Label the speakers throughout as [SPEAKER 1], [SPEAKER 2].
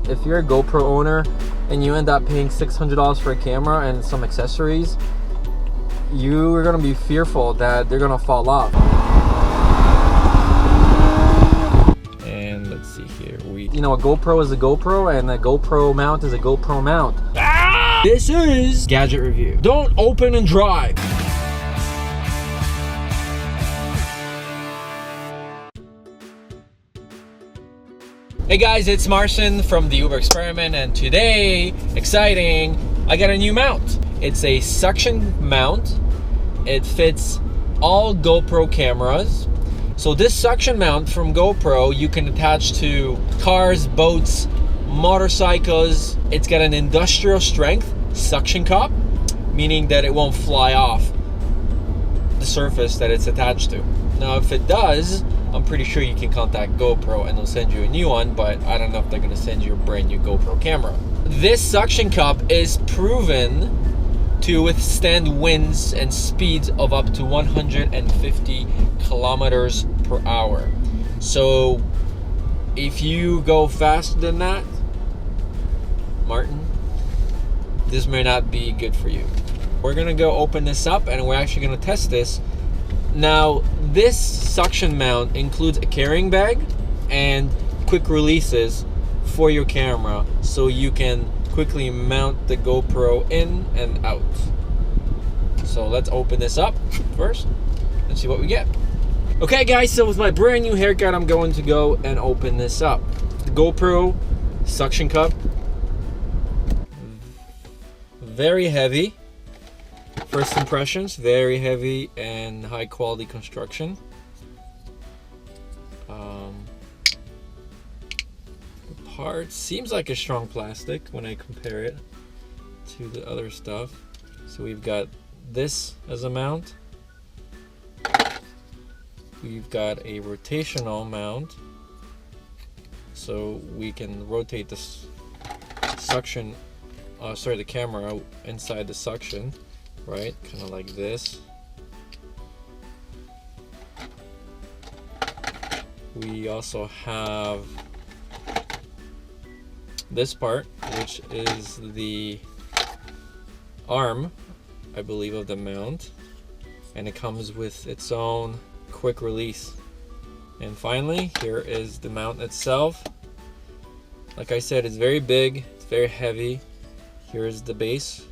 [SPEAKER 1] if you're a GoPro owner and you end up paying $600 for a camera and some accessories, you are going to be fearful that they're going to fall off. And let's see here, you know, a GoPro is a GoPro, and a GoPro mount is a GoPro mount. This is Gadget Review. Don't open and drive. Hey guys, it's Marcin from the Uber Experiment, and today, exciting, I got a new mount. It's a suction mount. It fits all GoPro cameras. So this suction mount from GoPro you can attach to cars, boats, motorcycles. It's got an industrial strength suction cup, meaning that it won't fly off the surface that it's attached to. Now if it does, I'm pretty sure you can contact GoPro and they'll send you a new one, but I don't know if they're gonna send you a brand new GoPro camera. This suction cup is proven to withstand winds and speeds of up to 150 kilometers per hour. So if you go faster than that, Martin, this may not be good for you. We're gonna go open this up and we're actually gonna test this. Now, this suction mount includes a carrying bag and quick releases for your camera, so you can quickly mount the GoPro in and out. So let's open this up first and see what we get. Okay guys, so with my brand new haircut, I'm going to go and open this up. The GoPro suction cup, very heavy. First impressions, very heavy and high quality construction. The part seems like a strong plastic when I compare it to the other stuff. So we've got this as a mount. We've got a rotational mount, so we can rotate this suction, the camera inside the suction. Right, kind of like this. We also have this part, which is the arm, I believe, of the mount, and it comes with its own quick release. And finally, here is the mount itself. Like I said, it's very big, it's very heavy. Here's the base.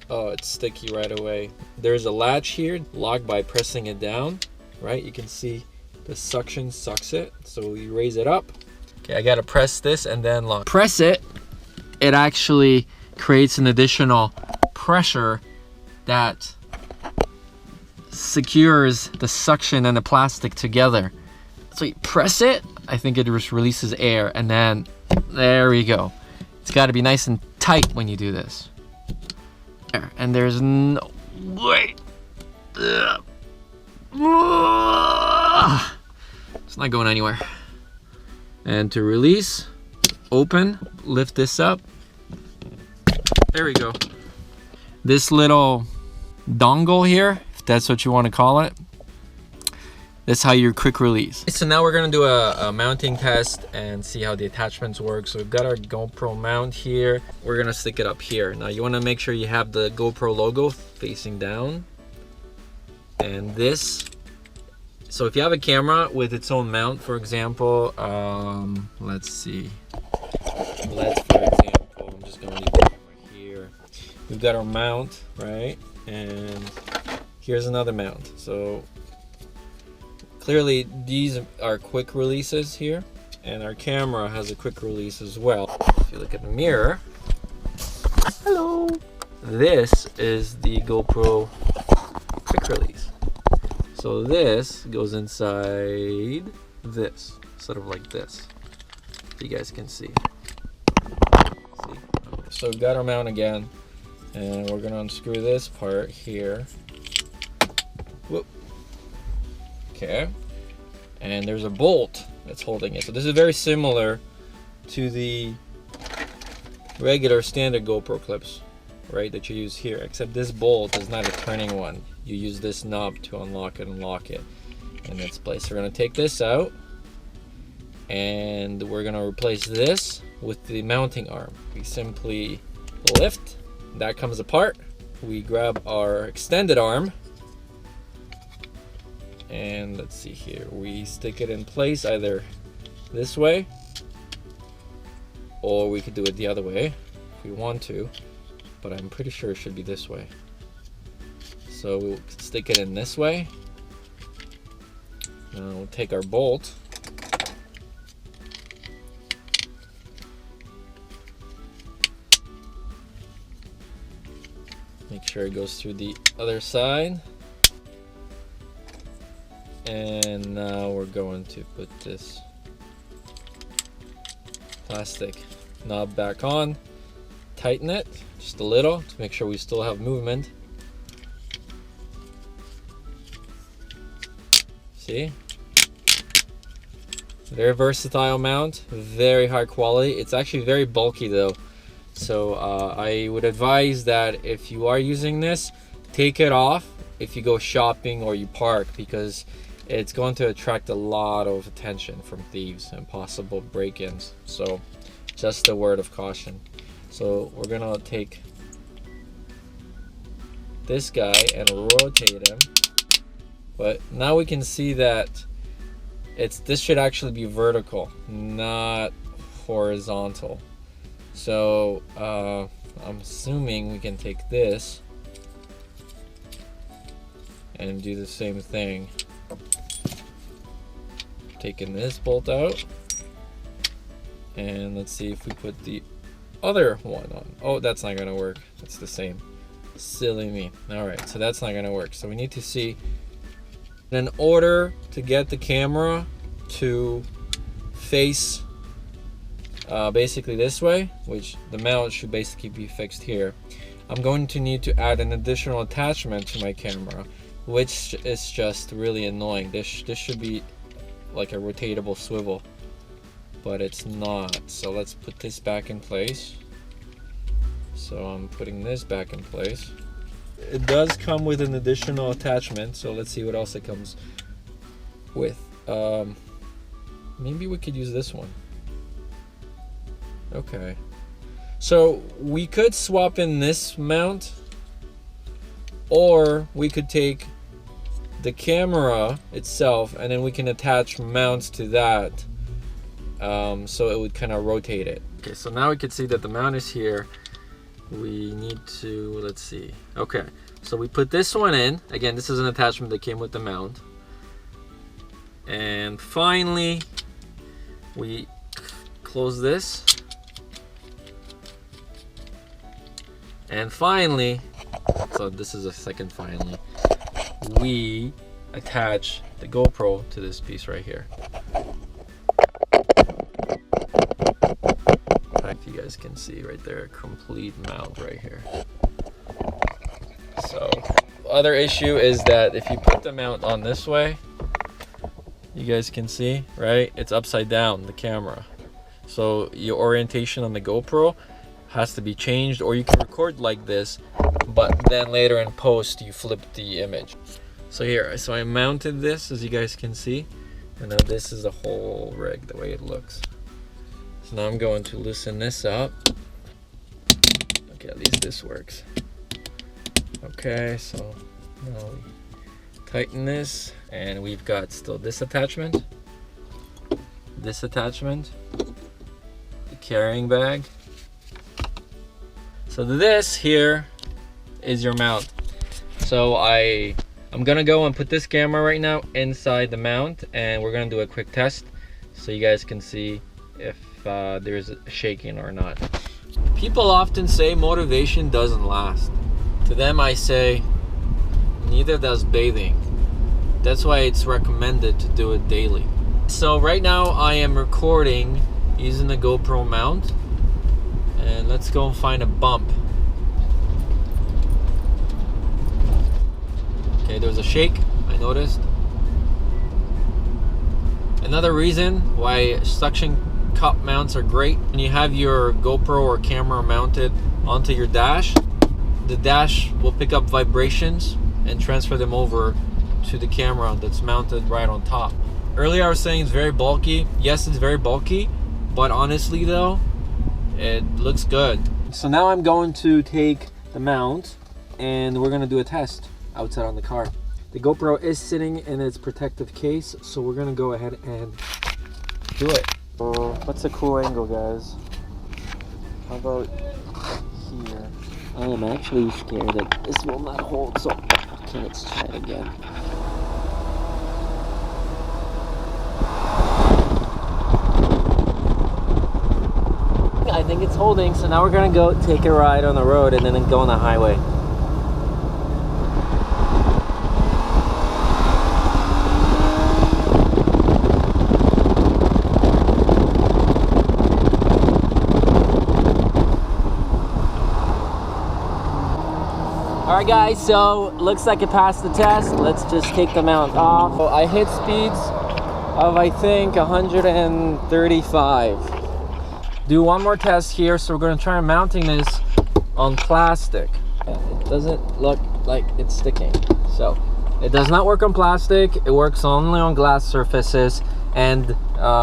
[SPEAKER 1] Oh, it's sticky right away. There's a latch here, lock by pressing it down, right? You can see the suction sucks it, so you raise it up. Okay, I gotta press this and then lock. Press it, it actually creates an additional pressure that secures the suction and the plastic together. So you press it, I think it just releases air, and then there we go. It's gotta be nice and tight when you do this. And there's no way. It's not going anywhere. And to release, open, lift this up. There we go. This little dongle here, if that's what you want to call it, that's how you quick release. So now we're gonna do a mounting test and see how the attachments work. So we've got our GoPro mount here. We're gonna stick it up here. Now you wanna make sure you have the GoPro logo facing down. And this, so if you have a camera with its own mount, for example, let's see. Let's, for example, I'm just gonna leave the camera here. We've got our mount, right? And here's another mount. So clearly these are quick releases here, and our camera has a quick release as well. If you look at the mirror, hello, this is the GoPro quick release. So this goes inside this, sort of like this, if you guys can see. Okay. So we've got our mount again, and we're gonna unscrew this part here. Whoop. Okay, and there's a bolt that's holding it. So this is very similar to the regular standard GoPro clips, right, that you use here, except this bolt is not a turning one. You use this knob to unlock it and lock it in its place. So we're gonna take this out, And we're gonna replace this with the mounting arm. We simply lift, that comes apart. We grab our extended arm, and let's see here, we stick it in place either this way, or we could do it the other way if we want to, but I'm pretty sure it should be this way. So we'll stick it in this way. Now we'll take our bolt, make sure it goes through the other side. And now we're going to put this plastic knob back on, tighten it just a little to make sure we still have movement. See? Very versatile mount, very high quality. It's actually very bulky though. So I would advise that if you are using this, take it off if you go shopping or you park, because it's going to attract a lot of attention from thieves and possible break-ins. So just a word of caution. So we're gonna take this guy and rotate him. But now we can see that this should actually be vertical, not horizontal. So I'm assuming we can take this and do the same thing. Taking this bolt out, and let's see if we put the other one on. Oh, that's not gonna work. It's the same. Silly me. All right, so that's not gonna work. So we need to see, in order to get the camera to face basically this way, which the mount should basically be fixed here, I'm going to need to add an additional attachment to my camera, which is just really annoying. This should be like a rotatable swivel, but it's not. So let's put this back in place. So I'm putting this back in place. It does come with an additional attachment, so let's see what else it comes with. Maybe we could use this one. Okay, so we could swap in this mount, or we could take the camera itself and then we can attach mounts to that, so it would kind of rotate it. Okay, so now we can see that the mount is here. We need to, let's see. Okay, so we put this one in. Again, this is an attachment that came with the mount. And finally, we close this. And finally, so this is a second finally, we attach the GoPro to this piece right here. If you guys can see right there, a complete mount right here. So other issue is that if you put the mount on this way, you guys can see, right? It's upside down, the camera. So your orientation on the GoPro has to be changed, or you can record like this, but then later in post you flip the image. So here, so I mounted this, as you guys can see, and now this is the whole rig, the way it looks. So now I'm going to loosen this up. Okay, at least this works. Okay, so now we tighten this, and we've got still this attachment, the carrying bag. So this here is your mount. So I'm gonna go and put this camera right now inside the mount, and we're gonna do a quick test so you guys can see if there's shaking or not. People often say motivation doesn't last. To them I say, neither does bathing. That's why it's recommended to do it daily. So right now I am recording using the GoPro mount, and let's go and find a bump. Okay, there's a shake, I noticed. Another reason why suction cup mounts are great: when you have your GoPro or camera mounted onto your dash, the dash will pick up vibrations and transfer them over to the camera that's mounted right on top. Earlier I was saying it's very bulky. Yes, it's very bulky, but honestly though, it looks good. So now I'm going to take the mount and we're gonna do a test outside on the car. The GoPro is sitting in its protective case, so we're gonna go ahead and do it. Oh, what's a cool angle, guys? How about here?
[SPEAKER 2] I am actually scared that this will not hold, so okay, let's try it again.
[SPEAKER 1] I think it's holding, so now we're gonna go take a ride on the road and then go on the highway. Alright guys, so looks like it passed the test. Let's just take the mount off. So I hit speeds of I think 135. Do one more test here, so we're going to try mounting this on plastic. It doesn't look like it's sticking, so it does not work on plastic. It works only on glass surfaces and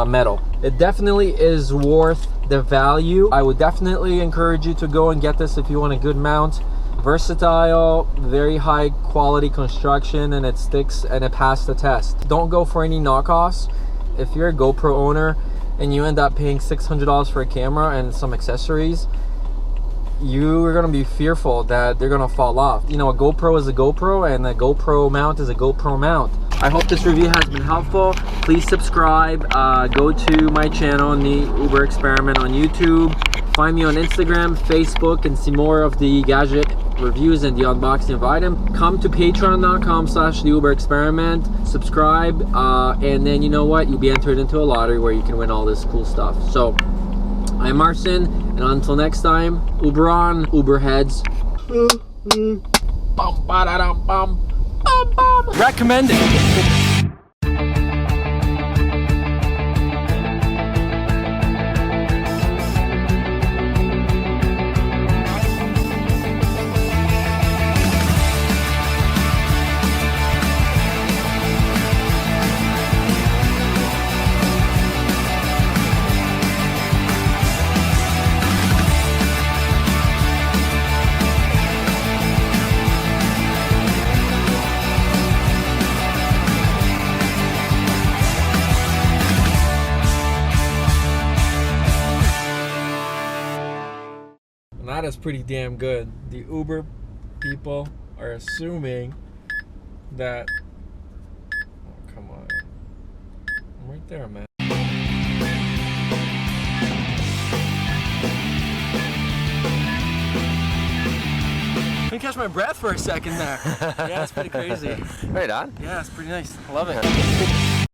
[SPEAKER 1] metal. It definitely is worth the value. I would definitely encourage you to go and get this if you want a good mount. Versatile, very high quality construction, and it sticks and it passed the test. Don't go for any knockoffs. If you're a GoPro owner and you end up paying $600 for a camera and some accessories, you are going to be fearful that they're going to fall off. You know, a GoPro is a GoPro and a GoPro mount is a GoPro mount. I hope this review has been helpful. Please subscribe. Go to my channel, The Uber Experiment, on YouTube. Find me on Instagram, Facebook, and see more of the Gadget reviews and the unboxing of items. Come to patreon.com/The Uber Experiment. Subscribe, and then you know what? You'll be entered into a lottery where you can win all this cool stuff. So, I'm Marcin, and until next time, Uber on, Uber heads. Recommended. That is pretty damn good. The Uber people are assuming that... Oh, come on. I'm right there, man. Can catch my breath for a second there. Yeah, it's pretty crazy.
[SPEAKER 2] Right on.
[SPEAKER 1] Yeah, it's pretty nice. I love it.